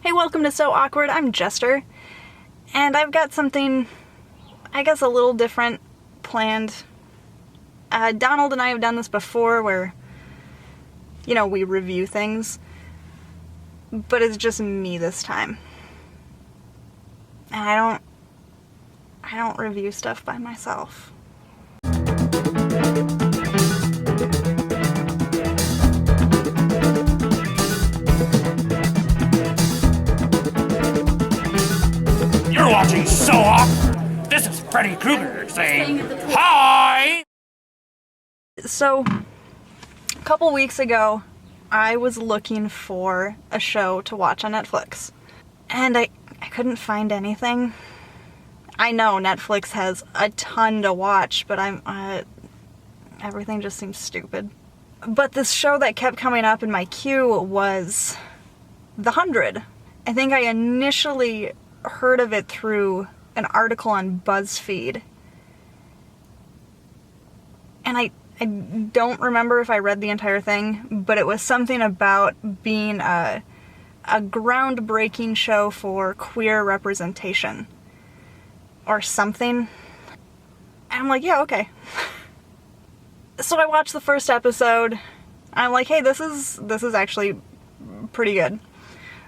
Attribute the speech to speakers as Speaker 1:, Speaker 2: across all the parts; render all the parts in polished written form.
Speaker 1: Hey, welcome to So Awkward. I'm Jester, and I've got something, I guess, a little different planned. Donald and I have done this before where, we review things, but it's just me this time. And I don't review stuff by myself.
Speaker 2: You're watching So Awkward. This is Freddy Krueger saying hi!
Speaker 1: So, a couple weeks ago, I was looking for a show to watch on Netflix. And I couldn't find anything. I know Netflix has a ton to watch, but everything just seems stupid. But this show that kept coming up in my queue was The 100. I think I initially heard of it through an article on BuzzFeed. And I don't remember if I read the entire thing, but it was something about being a groundbreaking show for queer representation. Or something. And I'm like, yeah, okay. So I watched the first episode, and I'm like, hey, this is actually pretty good.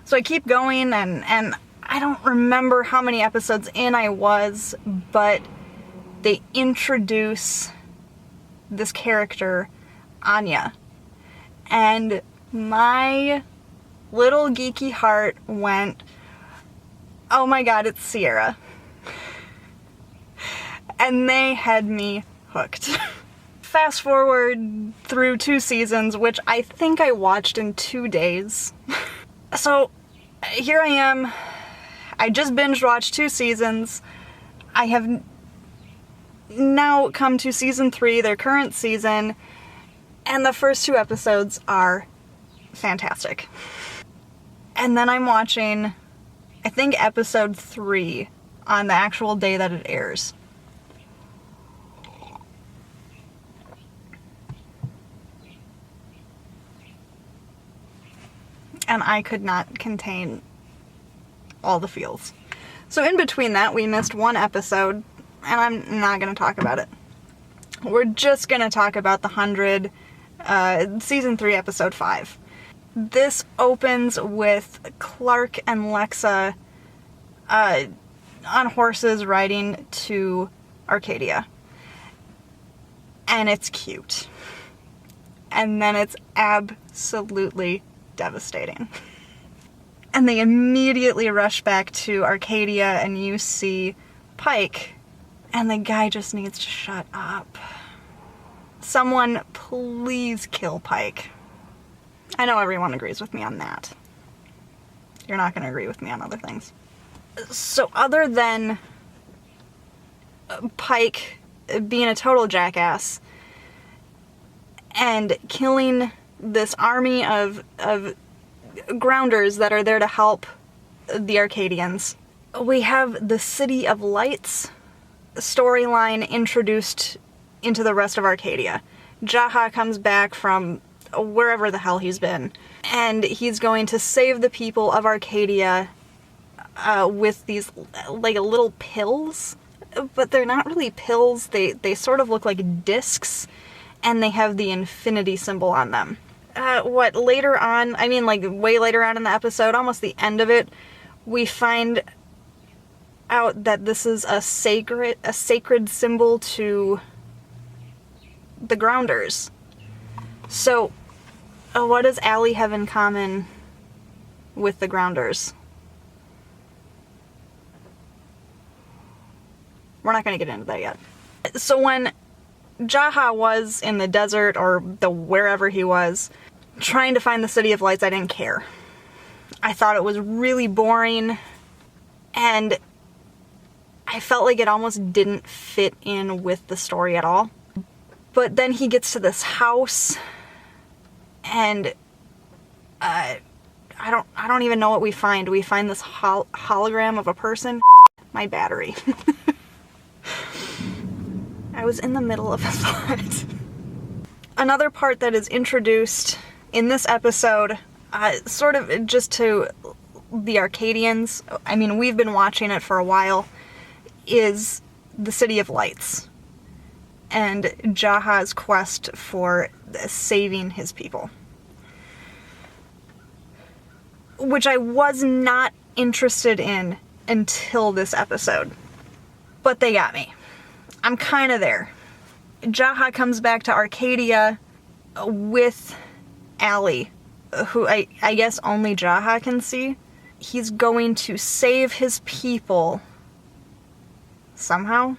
Speaker 1: So I keep going, and I don't remember how many episodes in I was, but they introduce this character, Anya. And my little geeky heart went, oh my god, it's Sierra. And they had me hooked. Fast forward through 2 seasons, which I think I watched in 2 days. So here I am. I just binge watched 2 seasons. I have now come to season 3, their current season, and the first 2 episodes are fantastic. And then I'm watching, I think, episode 3 on the actual day that it airs. And I could not contain all the feels. So in between that, we missed 1 episode, and I'm not going to talk about it. We're just going to talk about The 100, season 3, episode 5. This opens with Clark and Lexa on horses riding to Arcadia. And it's cute. And then it's absolutely devastating. And they immediately rush back to Arcadia, and you see Pike, and the guy just needs to shut up. Someone please kill Pike. I know everyone agrees with me on that. You're not going to agree with me on other things. So other than Pike being a total jackass and killing this army of grounders that are there to help the Arcadians, we have the City of Lights storyline introduced into the rest of Arcadia. Jaha comes back from wherever the hell he's been, and he's going to save the people of Arcadia with these, like, little pills, but they're not really pills. They sort of look like discs, and they have the infinity symbol on them. Later on, I mean, like, way later on in the episode, almost the end of it, we find out that this is a sacred symbol to the Grounders. So, what does Allie have in common with the Grounders? We're not going to get into that yet. So when Jaha was in the desert, or wherever he was, trying to find the City of Lights, I didn't care. I thought it was really boring, and I felt like it almost didn't fit in with the story at all. But then he gets to this house, and I don't even know what we find. We find this hologram of a person. My battery. I was in the middle of a thought. Another part that is introduced in this episode, sort of just to the Arcadians, I mean, we've been watching it for a while, is the City of Lights and Jaha's quest for saving his people. Which I was not interested in until this episode. But they got me. I'm kind of there. Jaha comes back to Arcadia with Allie, who I guess only Jaha can see. He's going to save his people somehow.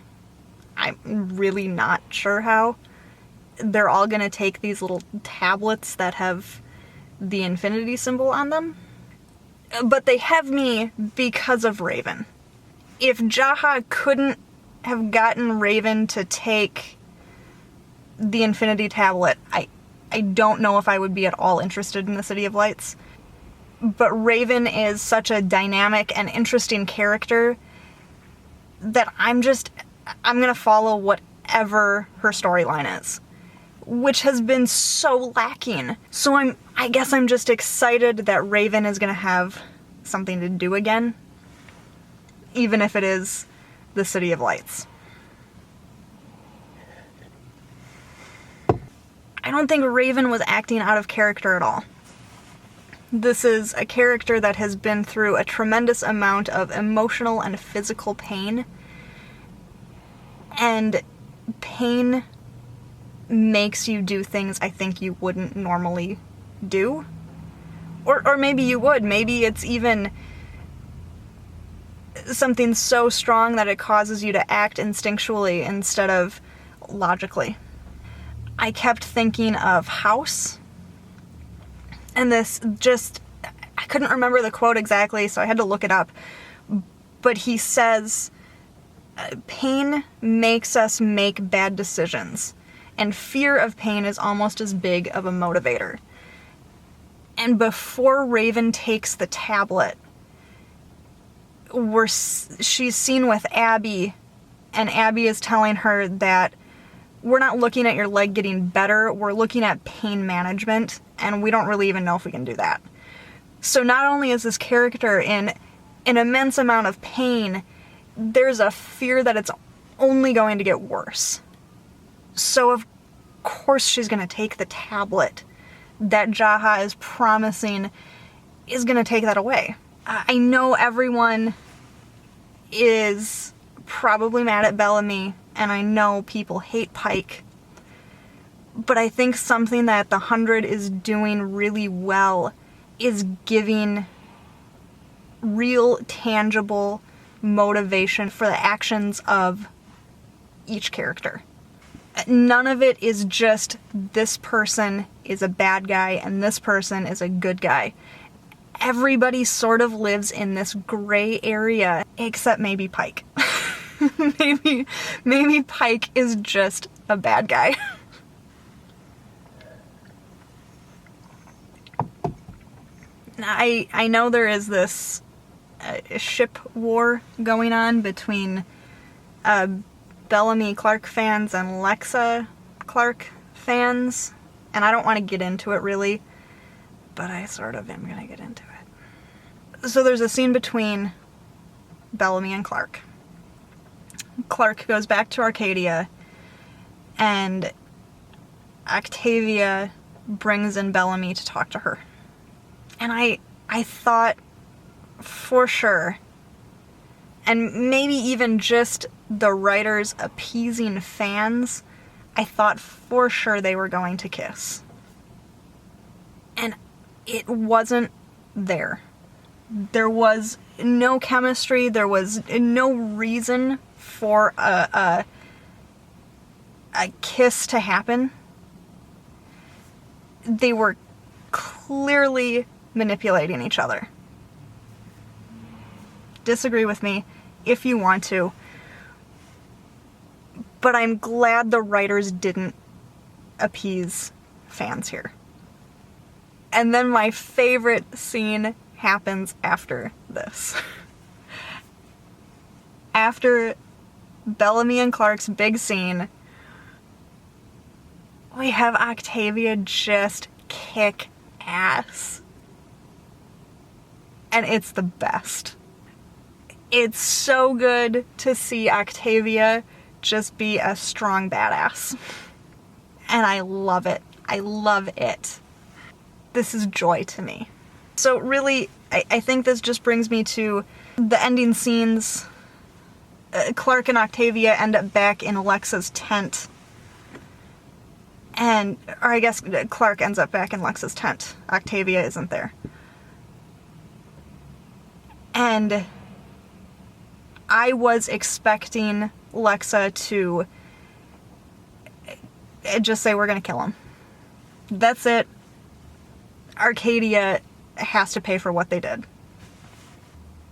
Speaker 1: I'm really not sure how. They're all going to take these little tablets that have the infinity symbol on them. But they have me because of Raven. If Jaha couldn't have gotten Raven to take the infinity tablet, I don't know if I would be at all interested in the City of Lights. But Raven is such a dynamic and interesting character that I'm gonna follow whatever her storyline is. Which has been so lacking. So I guess I'm just excited that Raven is gonna have something to do again. Even if it is the City of Lights. I don't think Raven was acting out of character at all. This is a character that has been through a tremendous amount of emotional and physical pain. And pain makes you do things I think you wouldn't normally do. Or maybe you would. Maybe it's even something so strong that it causes you to act instinctually instead of logically. I kept thinking of House. And this just, I couldn't remember the quote exactly, so I had to look it up. But he says, pain makes us make bad decisions. And fear of pain is almost as big of a motivator. And before Raven takes the tablet, she's seen with Abby, and Abby is telling her that we're not looking at your leg getting better, we're looking at pain management, and we don't really even know if we can do that. So not only is this character in an immense amount of pain, there's a fear that it's only going to get worse. So of course she's going to take the tablet that Jaha is promising is going to take that away. I know everyone is probably mad at Bellamy, and I know people hate Pike, but I think something that the 100 is doing really well is giving real, tangible motivation for the actions of each character. None of it is just this person is a bad guy and this person is a good guy. Everybody sort of lives in this gray area, except maybe Pike. maybe Pike is just a bad guy. I know there is this ship war going on between Bellamy Clark fans and Lexa Clark fans, and I don't want to get into it really, but I sort of am going to get into it. So there's a scene between Bellamy and Clark. Clark goes back to Arcadia, and Octavia brings in Bellamy to talk to her. And I thought for sure, and maybe even just the writers appeasing fans, I thought for sure they were going to kiss. And it wasn't there. There was no chemistry, there was no reason for a kiss to happen. They were clearly manipulating each other. Disagree with me if you want to, but I'm glad the writers didn't appease fans here. And then my favorite scene happens after this. After Bellamy and Clark's big scene, we have Octavia just kick ass. And it's the best. It's so good to see Octavia just be a strong badass. And I love it. I love it. This is joy to me. So really, I think this just brings me to the ending scenes. Clark and Octavia end up back in Lexa's tent. Or I guess Clark ends up back in Lexa's tent. Octavia isn't there. And I was expecting Lexa to just say, we're gonna kill him. That's it. Arcadia has to pay for what they did.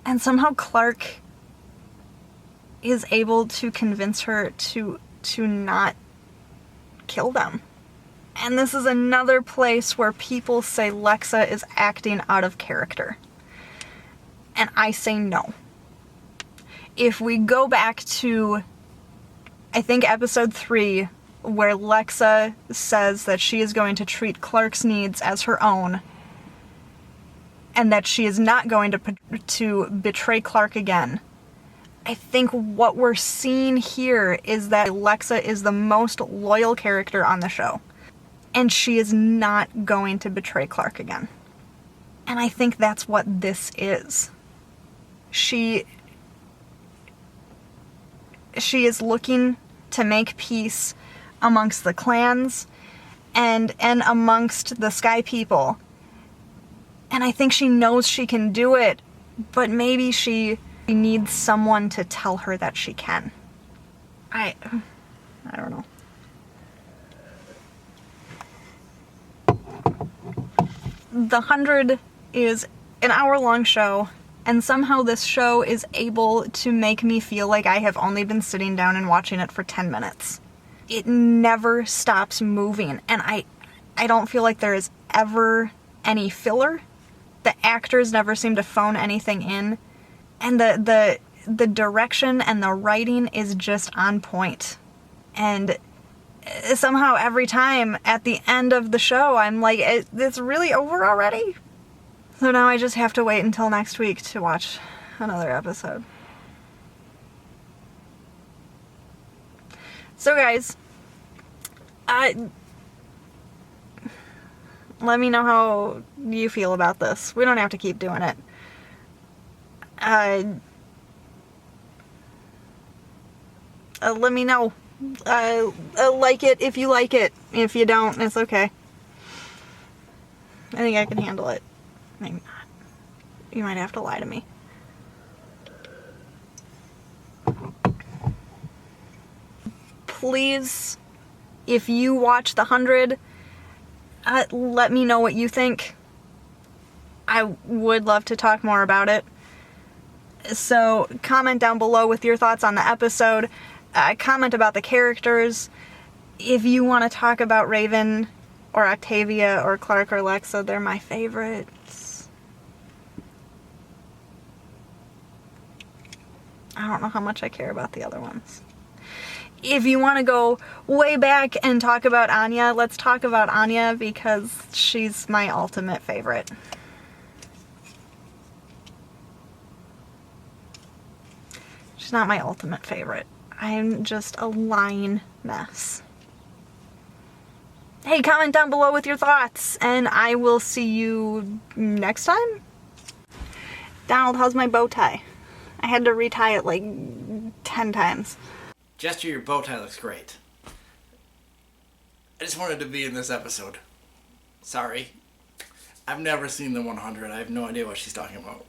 Speaker 1: And somehow Clark is able to convince her to not kill them. And this is another place where people say Lexa is acting out of character. And I say no. If we go back to, I think, episode 3, where Lexa says that she is going to treat Clark's needs as her own, and that she is not going to betray Clark again, I think what we're seeing here is that Lexa is the most loyal character on the show, and she is not going to betray Clark again. And I think that's what this is. She is looking to make peace amongst the clans and amongst the Sky People. And I think she knows she can do it, but maybe she needs someone to tell her that she can. I don't know. The 100 is an hour-long show, and somehow this show is able to make me feel like I have only been sitting down and watching it for 10 minutes. It never stops moving, and I don't feel like there is ever any filler. The actors never seem to phone anything in, and the direction and the writing is just on point. And somehow every time at the end of the show, I'm like, it's really over already? So now I just have to wait until next week to watch another episode. So guys, let me know how you feel about this. We don't have to keep doing it. Let me know. Like it if you like it. If you don't, it's okay. I think I can handle it. Maybe not. You might have to lie to me. Please, if you watch the 100, let me know what you think. I would love to talk more about it. So comment down below with your thoughts on the episode. Comment about the characters. If you want to talk about Raven or Octavia or Clark or Lexa, they're my favorites. I don't know how much I care about the other ones. If you want to go way back and talk about Anya, let's talk about Anya because she's my ultimate favorite. She's not my ultimate favorite. I'm just a lying mess. Hey, comment down below with your thoughts, and I will see you next time? Donald, how's my bow tie? I had to retie it like 10 times.
Speaker 3: Jester, your bow tie looks great. I just wanted to be in this episode. Sorry. I've never seen the 100. I have no idea what she's talking about.